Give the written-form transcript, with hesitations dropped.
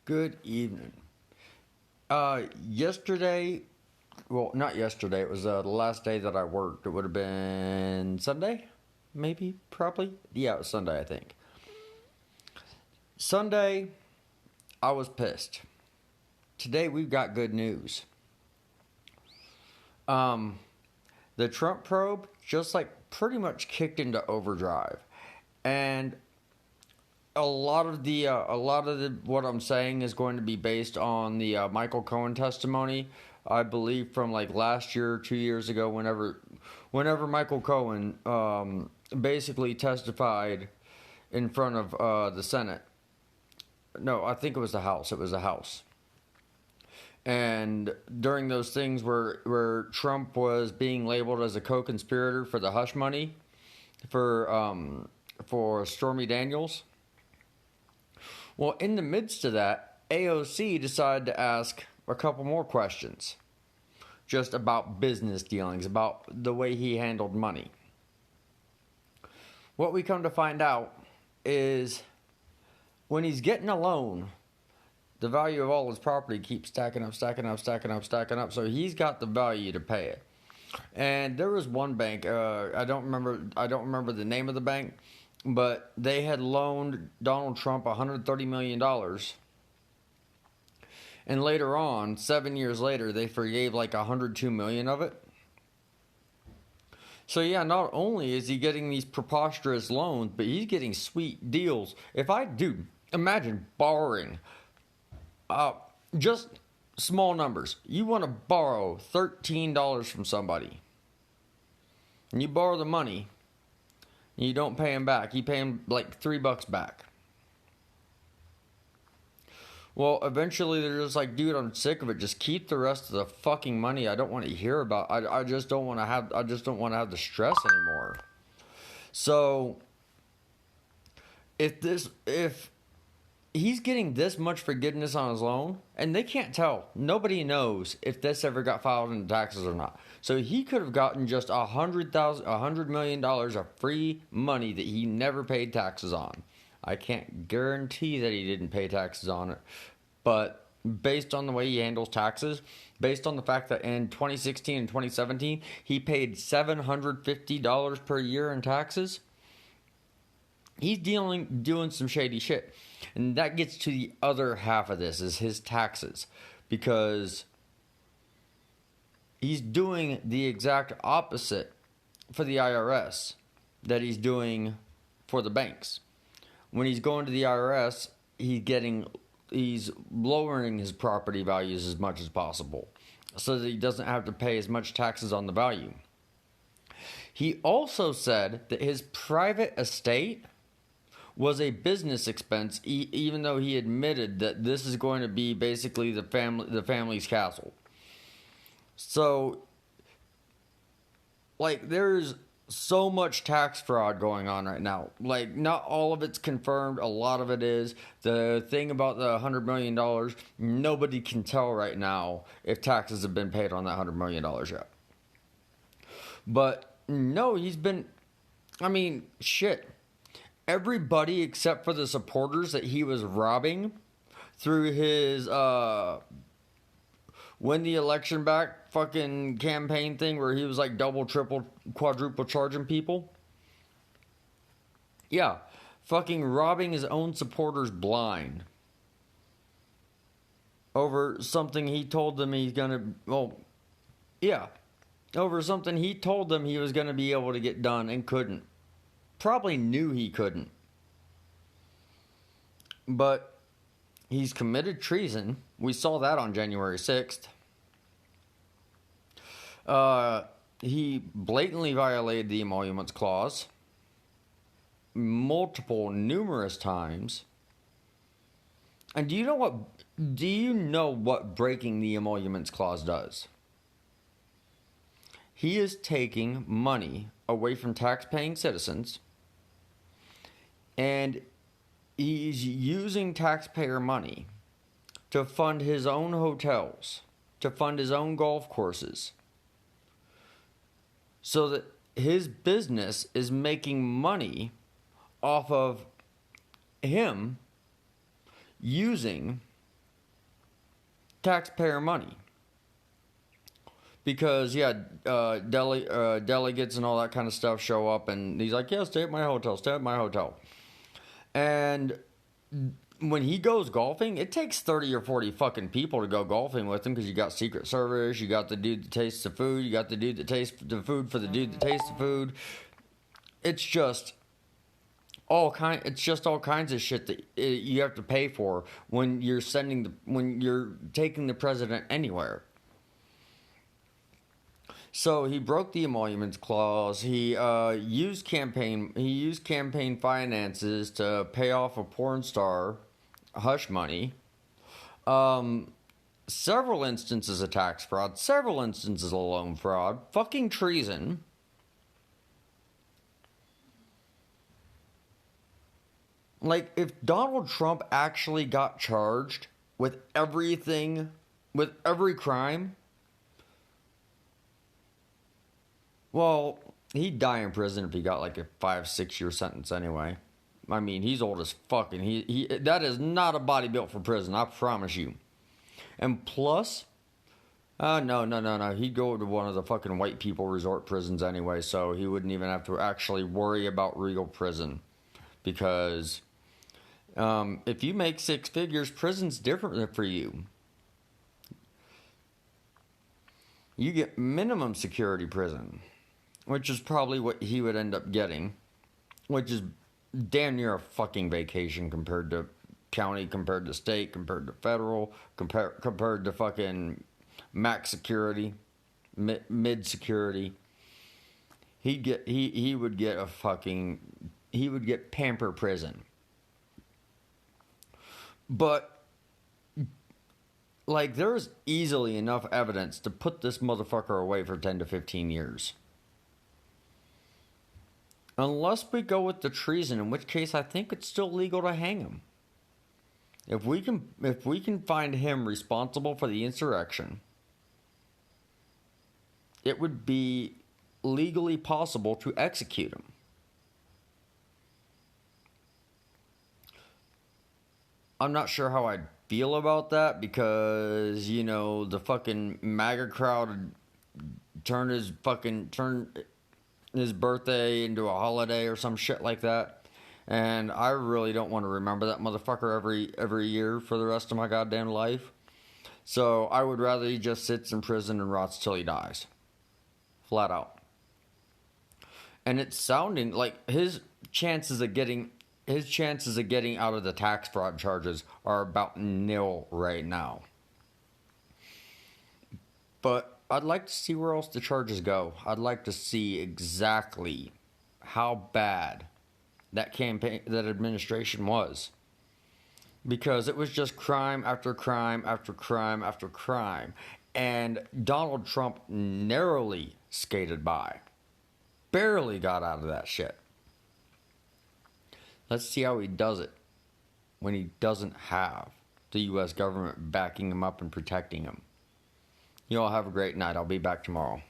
Good evening. Yesterday, well, not yesterday, it was the last day that I worked. It would have been Sunday, maybe, probably. Yeah, it was Sunday, I think. Sunday, I was pissed. Today, we've got good news. Um, the Trump probe just like pretty much kicked into overdrive. And a lot of the what I'm saying is going to be based on the Michael Cohen testimony. I believe from like last year, 2 years ago, whenever Michael Cohen basically testified in front of the Senate. No, I think it was the House. It was the House. And during those things where Trump was being labeled as a co-conspirator for the hush money for Stormy Daniels. Well, in the midst of that, AOC decided to ask a couple more questions just about business dealings, about the way he handled money. What we come to find out is when he's getting a loan, the value of all his property keeps stacking up, stacking up, stacking up, stacking up. So he's got the value to pay it. And there was one bank, I don't remember the name of the bank, but they had loaned Donald Trump $130 million. And later on, 7 years later, they forgave like $102 million of it. So yeah, not only is he getting these preposterous loans, but he's getting sweet deals. Imagine borrowing, just small numbers. You want to borrow $13 from somebody. And you borrow the money. And you don't pay him back. You pay him like $3 back. Well, eventually they're just like, dude, I'm sick of it. Just keep the rest of the fucking money. I don't want to hear about. I just don't want to have. I just don't want to have the stress anymore. So, if he's getting this much forgiveness on his loan, and they can't tell. Nobody knows if this ever got filed into taxes or not. So he could have gotten just $100 million of free money that he never paid taxes on. I can't guarantee that he didn't pay taxes on it, but based on the way he handles taxes, based on the fact that in 2016 and 2017 he paid $750 per year in taxes, he's doing some shady shit. And that gets to the other half of this, is his taxes. Because he's doing the exact opposite for the IRS that he's doing for the banks. When he's going to the IRS, he's lowering his property values as much as possible so that he doesn't have to pay as much taxes on the value. He also said that his private estate was a business expense, even though he admitted that this is going to be basically the family's castle. So, like, there's so much tax fraud going on right now. Like, not all of it's confirmed. A lot of it is. The thing about the $100 million, nobody can tell right now if taxes have been paid on that $100 million yet. But, no, shit. Everybody except for the supporters that he was robbing through his win the election back fucking campaign thing where he was like double, triple, quadruple charging people. Yeah, fucking robbing his own supporters blind over something he told them he's gonna, over something he told them he was gonna be able to get done and couldn't. Probably knew he couldn't. But he's committed treason. We saw that on January 6th. He blatantly violated the emoluments clause numerous times. And do you know what breaking the emoluments clause does? He is taking money away from tax-paying citizens, and he's using taxpayer money to fund his own hotels, to fund his own golf courses, so that his business is making money off of him using taxpayer money. Because, yeah, delegates and all that kind of stuff show up, and he's like, yeah, stay at my hotel, stay at my hotel. And when he goes golfing, it takes 30 or 40 fucking people to go golfing with him, because you got Secret Service, you got the dude that tastes the food, you got the dude that tastes the food for the dude that tastes the food. It's just all kinds of shit that you have to pay for when you're taking the president anywhere. So he broke the emoluments clause. He used campaign finances to pay off a porn star hush money. Several instances of tax fraud, several instances of loan fraud, fucking treason. Like, if Donald Trump actually got charged with everything, with every crime, well, he'd die in prison if he got like a 5-6 year sentence anyway. I mean, he's old as fuck, and he that is not a body built for prison, I promise you. And plus, no. He'd go to one of the fucking white people resort prisons anyway, so he wouldn't even have to actually worry about real prison. Because if you make 6 figures, prison's different for you. You get minimum security prison, which is probably what he would end up getting, which is damn near a fucking vacation compared to county, compared to state, compared to federal, compared to fucking max security, mid security. He would get pamper prison. But like, there's easily enough evidence to put this motherfucker away for 10 to 15 years. Unless we go with the treason, in which case I think it's still legal to hang him. If we can find him responsible for the insurrection, it would be legally possible to execute him. I'm not sure how I'd feel about that, because, you know, the fucking MAGA crowd turned his birthday into a holiday or some shit like that. And I really don't want to remember that motherfucker every year for the rest of my goddamn life. So I would rather he just sits in prison and rots till he dies. Flat out. And it's sounding like his chances of getting out of the tax fraud charges are about nil right now. But I'd like to see where else the charges go. I'd like to see exactly how bad that administration was. Because it was just crime after crime after crime after crime. And Donald Trump narrowly skated by. Barely got out of that shit. Let's see how he does it when he doesn't have the U.S. government backing him up and protecting him. You all have a great night. I'll be back tomorrow.